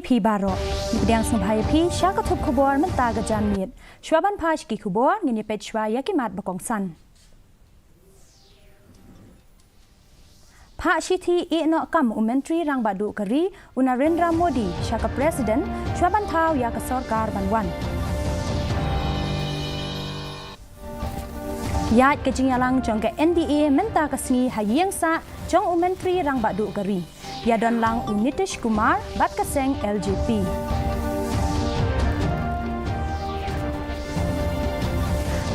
พีบารอเดียงสมภายพีชากระทบขบวนมันตากระจานเมียดชัวบันพาชกิขบวนเงินเป็ดชัวยากิมาดบกองสันพระชิทีเอนอกำอุเมนตรีรังบาดุกรีอุนาเรนดราโมดีชากประธานชัวบันเท้ายากสอร์การบันวันยาดกจิงยาลังจงกับ NDA มันตากระสีหายังซะจงอุเมนตรีรังบาดุกรียาดอนลังอุนิติชกุมารบัดกระเซง LGP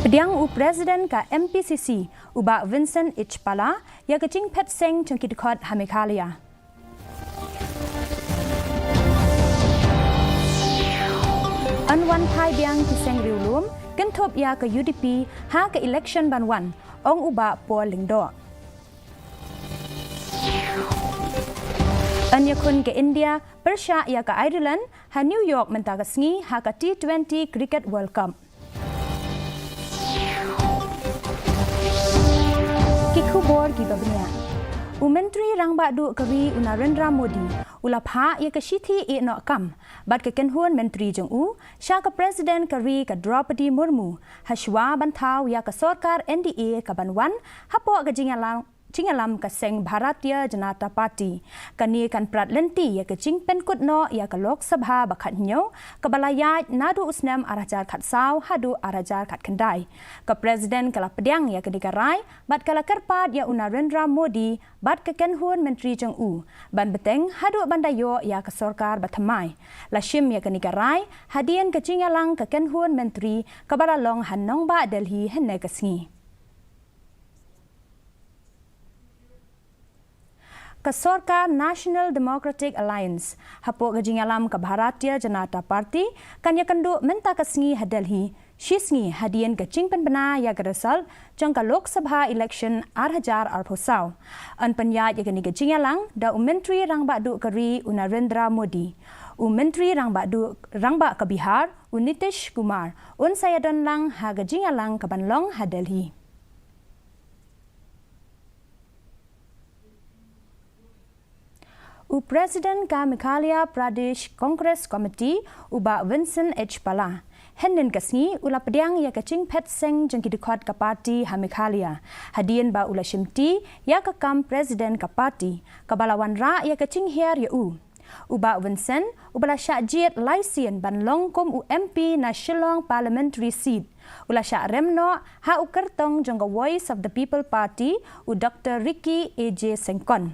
ปเดียงอุประธานกับ MPCC อุบะวินเซนต์อิชปาลายากจิงเพชรเซงจงกิดคอดฮามิคาเลียอันวันไทยเบียงที่เซงริวลุมกันทบยากับ UDP หากับ election บันวันองอุบะปัวลิงโดอันยาคนกับอินเดียเปอร์เซียยากับไอร์แลนด์หานิวยอร์กมันตากสงีหากับ T20 Cricket World Cup กิคูบอร์กิบะเบียอุเมนตรีรังบาดุกรีอุนาเรนดราโมดีอุลาภายากชิทีเอนอกัมบัดกะเกนฮวนเมนตรีจงอูชากประธานกรีกับดรอปดีมุร์มูฮัชวาบันทาวยากสอร์การ NDA กับบันวันฮับปอกะจิงยาลัมกับเซงภารัตยาจนาตาปาร์ตีกันนี้กันปรัดเลนตียากจิงเป็นกุดนอยากโลกสภาบักขัดเหนียวกับบลายานาดูอุสเนมอาราจารขัดสาวฮัดูอาราจารขัดขันได้กับประธานกลับเดียงยากดิการายบัดกลักร์ปาดยาอุนาเรนดราโมดีบัดกะเกนฮวนเมนตรีจงอูบันเบเตงฮัดูบันไดโยยากสอร์การบัตไมลาชิมยากดิการายฮัดียนกจิงยาลังกะเกนฮวนเมนตรีกับบลาลองหันน้องบาเดลฮีเฮนเนกสงีกสอร์การ National Democratic Alliance ฮับปกจิงยาลัมกับภารัตยาจนาตาปาร์ตีกันยากันดูเมนตากสงีฮัดเดลฮีชิสงีฮัดียนกจิงเป็นปนายากระสัลจังกับโลกสภา election อาร์ฮจาร์อาร์พอสาวอันปัญญายากันนิกจิงยาลังดาอุเมนตรีรังบาดุกรีอุนาเรนดราโมดีอุเมนตรีรังบากับบิฮาร์อุนิติชกุมารอุนไซยดอนลังฮากจิงยาลังกับบันลองฮัดเดลฮีอุประธานกับ Meghalaya Pradesh Congress Committee อุบะวินเซนต์ H ปาลาเห็นนินกสงีอุลาปเดียงยากจิงเพชรเซงจังกิดคอดกับปาร์ตี้ฮา Meghalaya ฮัดียนบาอุลาชิมตียากกัมประธานกับปาร์ตี้กับบาลาวันระยากจิงเฮียร์ยอูอุบะวินเซนต์อุบลาชาเจียดไลเซียนบันลงกุมอุ MP ในชิลอง Parliamentary Seat อุลาชาเรมโนฮาอุกรตงจังกับ Voice of the People Party อุดร. Ricky A.J. เซงกอน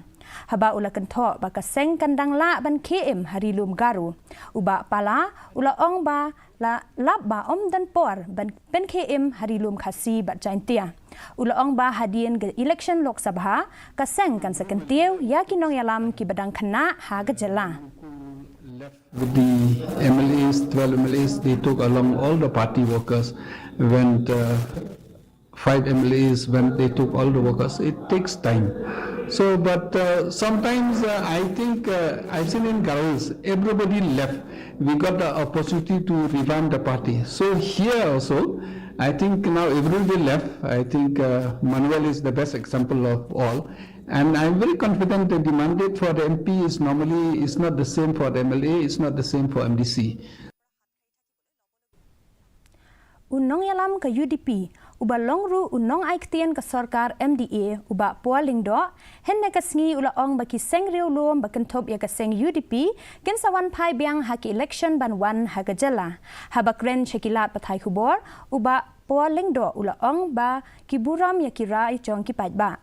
ฮบาอุลากันทอบากเซงกันดังละบันเคเอ็มฮาริลุมการุอุบะปาลาอุลาองบาละลับบาอมดันปอร์บันเป็นเคเอ็มฮาริลุมคาซีบัดจันเตียอุลาองบาฮาดียนกับ election โลกสภากเซงกันสกันเตียวยากินองยาลัมกิบดังคณะฮากเจลา With the MLAs, 12 MLAs, they took along all the party workers. When 5 MLAs, when they took all the workers, it takes time. So, but sometimes I think I've seen in girls, everybody left. We got the opportunity to revamp the party. So here also, I think now everybody left. I think Manuel is the best example of all. And I'm very confident that the mandate for the MP is normally is not the same for the MLA, it's not the same for MDC. Unong yalam ka UDP, uba longru unong aiktian ka sarkar MDA, uba pualing do, henne ka sngi ula ong baki seng riu luom bakentop ya ka seng UDP, ken sawan pai biang haki election ban wan hagajala, habakren shakilat patay kubor, uba pualing do ula ong ba kiburam ya kirai jong kipat ba.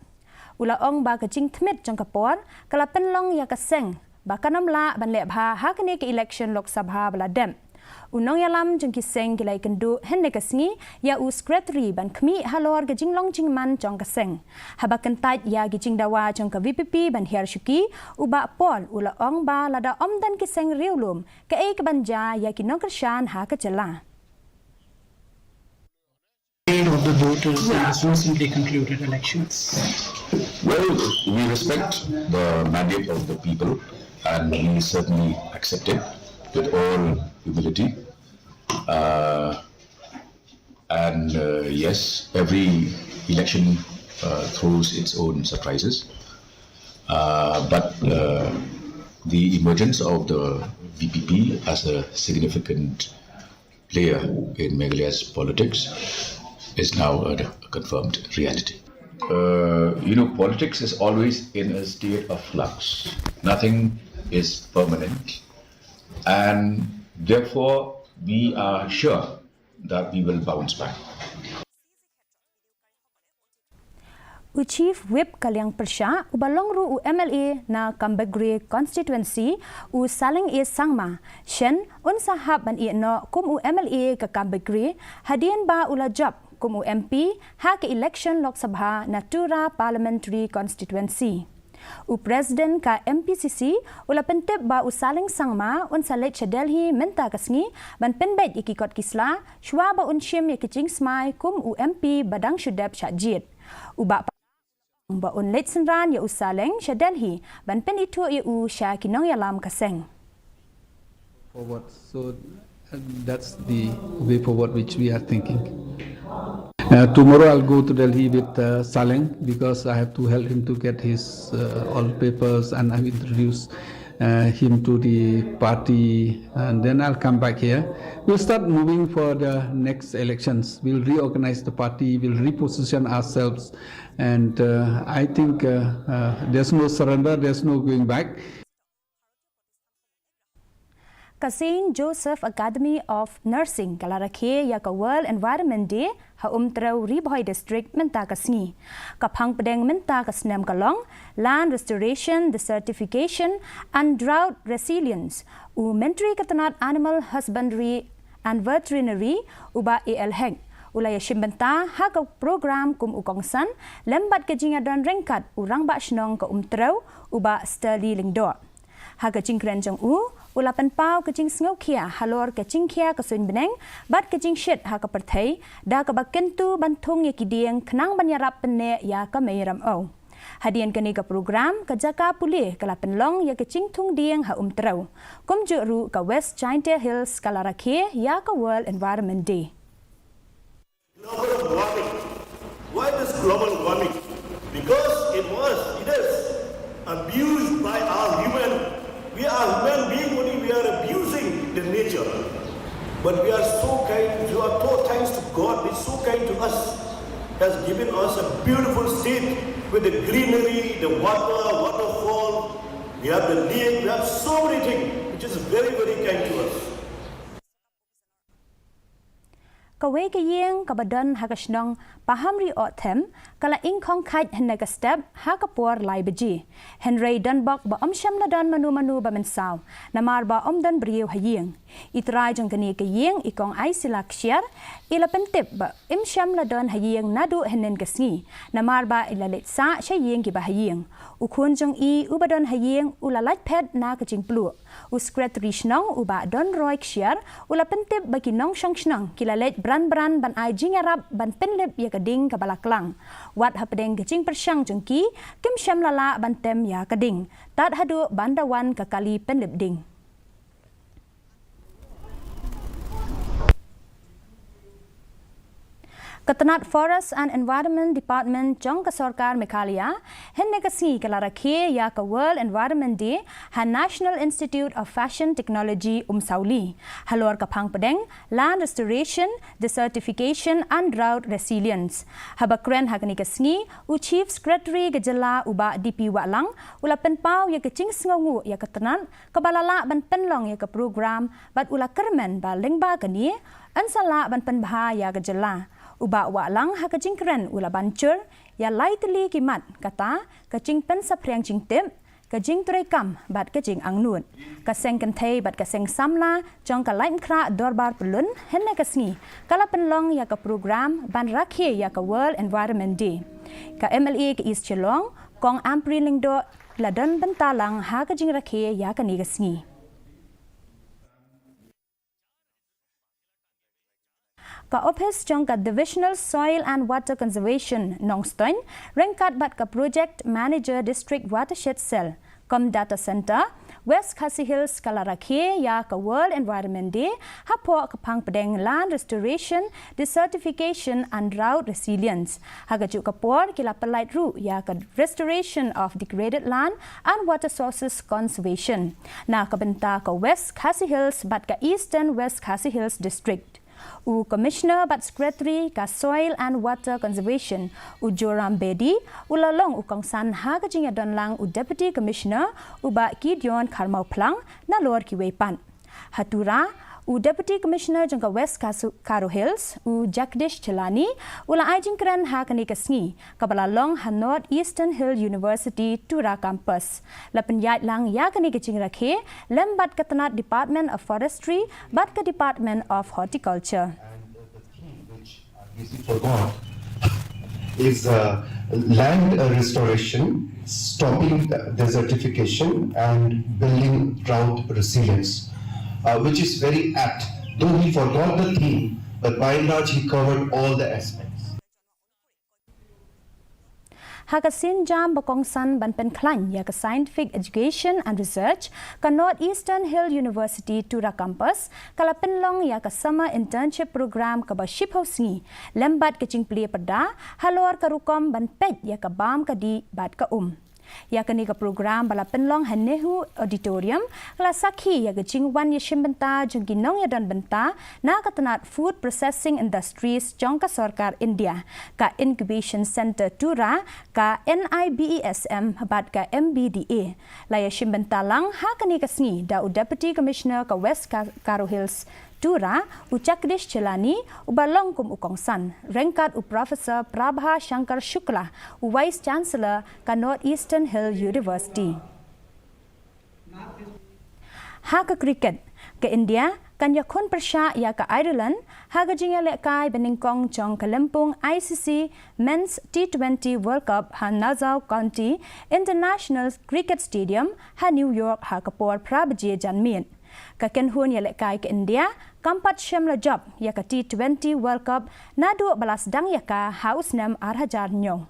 Ula ong ba ka jing tmit jong kapor, kalapen long ya ka seng, bakanam la ban lep ha hakane ka election lok sabha bala dem. Unong yalam jeng kiseng gilai kendu henne kasngi ya u secretary ban khmi halor ga jinglong jingman jong kaseng habakan tait ya gi jingdawa jong ka VPP ban her shuki uba pol ula ong ba lada omdan kiseng riulum ka e ka banja ya ki nongkershan ha ka jala of the voters in this recently concluded elections. Well, we respect the mandate of the people and we certainly accept it with all humility. Yes, every election throws its own surprises. But the emergence of the VPP as a significant player in Meghalaya's politics is now a confirmed reality. Politics is always in a state of flux. Nothing is permanent, and therefore we are sure that we will bounce back. Chief Whip Kaliang Persha ubalongru MLA na Kambagre constituency saling sangma shen sahab ban no kum MLA ka Kambagre hadian ba job kum MP ha ke election Lok Sabha Natura parliamentary constituency. President ka MPCC pentep ba saling sangma salet Delhi menta kasngi ban penbet ikikot kisla shwa ba shim yakijing smai kum MP badang shudap syajit ba let senran ya usaleng sya Delhi ban pen itu ya sya kinong yalam kaseng. Forward, so that's the way forward which we are thinking. Tomorrow I'll go to Delhi with Saleng because I have to help him to get his all papers, and I've introduced him to the party, and then I'll come back here. We'll start moving for the next elections. We'll reorganize the party, we'll reposition ourselves, and I think there's no surrender, there's no going back. Khasi Joseph Academy of Nursing Kalarake ya ka World Environment Day ha trau Riboy District menta kasngi kapang pedeng menta kasnem kalong land restoration, desertification and drought resilience menteri ketenat animal husbandry and veterinary uba AL ulaya shimbenta ha ka program kum ukongsan lembat kejingadan rengkat urang ba shnong ka trau uba stali lingdo ha ka jingkren jong ulapan pau kecing sngau kia halor kecing kia kesuin beneng bat kecing shit ha ka perthai da ka bakentu bantung ya kidieng kenang banyarap penne ya ka meiram au hadian kani ka program ka jaka pulih kala penlong ya kecing tung dieng ha trau kum juru ka West Giant Hills Kalarake ya ka World Environment Day. Global warming. Why this global warming? Because it is abused by our human. We are human beings only, we are abusing the nature. But we are so kind, you are so thanks to God, He is so kind to us, has given us a beautiful state with the greenery, the waterfall, we have the lake, we have so many things, which is very, very kind to us. Kawe kayeng kabadan hakasnong pahamri othem kala ingkong kait henna ka step hakapor lai beji Henry Dunbok ba omsham ladan manu ba mensaw namar ba omdan brieu hayeng itrai jong kani kayeng ikong ai silak share ila pentip ba imsham ladan hayeng nadu henen kasngi namar ba ilalet sa shayeng ki ba hayeng ukun jong ubadon hayeng ulalat pet na kajing plu secretary shnong uba don roy share ula pentip ba kinong shong shnong kilalet bran ban ai jing arab ban penlip ya kading kabalaklang wat hapedeng kecing persyang jengki kim syam lala ban tem ya kading tat hadu bandawan kakali penlip ding. Ketenat Forest and Environment Department Jong Kasorkar Meghalaya henne kasi Kalarake ya ka World Environment Day ha National Institute of Fashion Technology Sauli halor kapang pedeng land restoration, desertification and drought resilience habakren ha kani kasngi Chief Secretary gejala uba DP Walang ula penpau ya kecing sngongu ya ketenat kabalala ban penlong ya ke program bat ula kermen ba lengba kani ansala ban penbah ya gejala uba walang ha kecing keren ula bancur ya lightly kimat kata kecing pen sapriang jingtip kecing trekam bat kecing angnut kaseng kentei bat kaseng samla jong ka lain kra dorbar pelun henne kasngi kala penlong ya ka program ban rakhe ya ka World Environment Day ka MLA ke East Chelong kong ampri lingdo ladan bentalang ha kecing rakhe ya ka ni kasngi. Ka office jong ka Divisional Soil and Water Conservation Nongstoin rengkat bat ka Project Manager District Watershed Cell kom data center West Khasi Hills Kalarakhe ya ka World Environment Day hapo kapang pedeng land restoration, desertification and drought resilience. Haga ju kapor kila pelait ru ya ka restoration of degraded land and water sources conservation. Na kabenta ka West Khasi Hills bat ka Eastern West Khasi Hills District. U Commissioner bat Secretary ka Soil and Water Conservation u Joram Bedi ulalong u kongsan ha ka jing don lang u Deputy Commissioner u ba Gideon Karmau Plang na Lor Kiwepan. Hatura u Deputy Commissioner jangka West Karo Hills u Jagdish Chelani ula ajing keren ha kani kasngi kabala long ha North Eastern Hill University Tura campus lapen yat lang ya kani kecing rakhe lembat katanat Department of Forestry bat ka Department of Horticulture. And the theme which we forgot is land restoration, stopping desertification and building drought resilience. Which is very apt. Though he forgot the theme, but by and large he covered all the aspects. Hakasin jam bakongsan ban pen klan ya ka scientific education and research ka North Eastern Hill University Tura campus kala penlong ya ka summer internship program ka ba ship house ni lembat ke cingpli pada halor ka rukom ban pet ya ka bam ka di bat ka Ya kani ka program bala penlong hanehu auditorium kala sakhi ya gajing wan ya shimbenta jung ginong ya don benta na katanat food processing industries jong ka sarkar India ka incubation center Tura ka NIBESM habat ka MBDA la ya shimbenta lang ha kani ka sngi da Deputy Commissioner ka West Karo Hills Tura u Jagdish Chelani u balong kum u kongsan rengkat u Professor Prabha Shankar Shukla u Vice Chancellor ka North Eastern Hill University. Ha ka cricket ke India kan yakun persya ya ka Ireland ha ga jingya lekai beningkong jong kalempung ICC Men's T20 World Cup ha Nassau County International Cricket Stadium ha New York ha kapor prabaje janmin. Kaken hun ya lekai ke India kampat syam la job ya ka T20 World Cup na 12 dang ya ka haus nam arhajar nyong.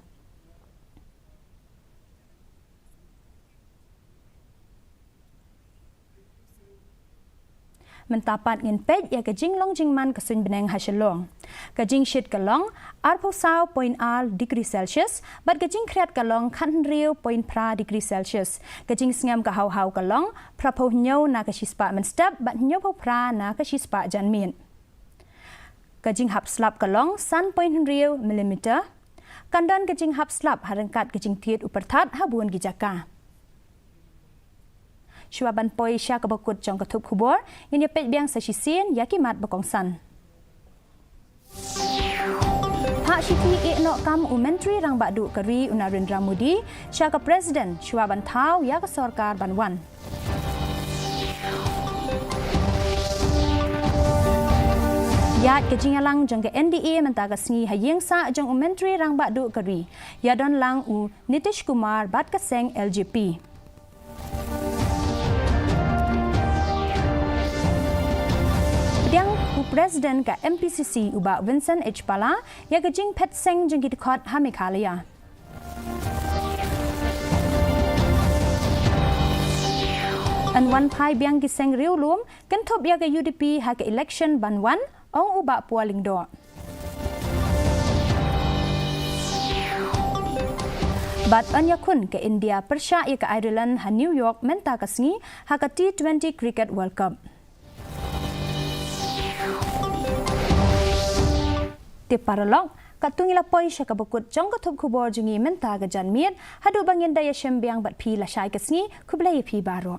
Mentapat ngin pej ya ka jinglong jingman ka sun beneng hasilong. Ka jing shit ka long arposau point al degree Celsius bat ka jing kreat ka long kan riu point pra degree Celsius. Ka jing sngam ka hau ka long prapo nyaw na ka shispa men step bat nyaw po pra na ka shispa janmin. Ka jing hap slap ka long sun point riu millimeter. Kandan ka jing hap slap harangkat ka jing tiet upertat habuan gijaka. Shuaban poi sya ka bakut jong ka thup khubor yin ya pet biang sa shisien yakimat bakongsan. Hak shiti e no kam menteri rang badu kari Narendra Modi sya ka president Shuaban thau ya ka sarkar banwan. Yat ke jingalang jong ke NDA mentaga sngi hayeng sa jong menteri rang badu kari ya don lang u Nitish Kumar bat ka seng LJP. Yang Presiden ka MPCC uba Vincent H. Pala ya kejing pet seng jeng kidikot ha Meghalaya. An wan pai biang kiseng riu lum kentop ya ke UDP ha ke election banwan ong uba pualing do. Bat anyakun ke India persya ya ke Ireland ha New York menta kasngi ha ke T20 Cricket World Cup. Ti paralog katungila poi sya kabukut jong katup kubor jungi menta ga janmiet hadu bangin daya syembiang bat pi la syai kasngi kublai pi baro.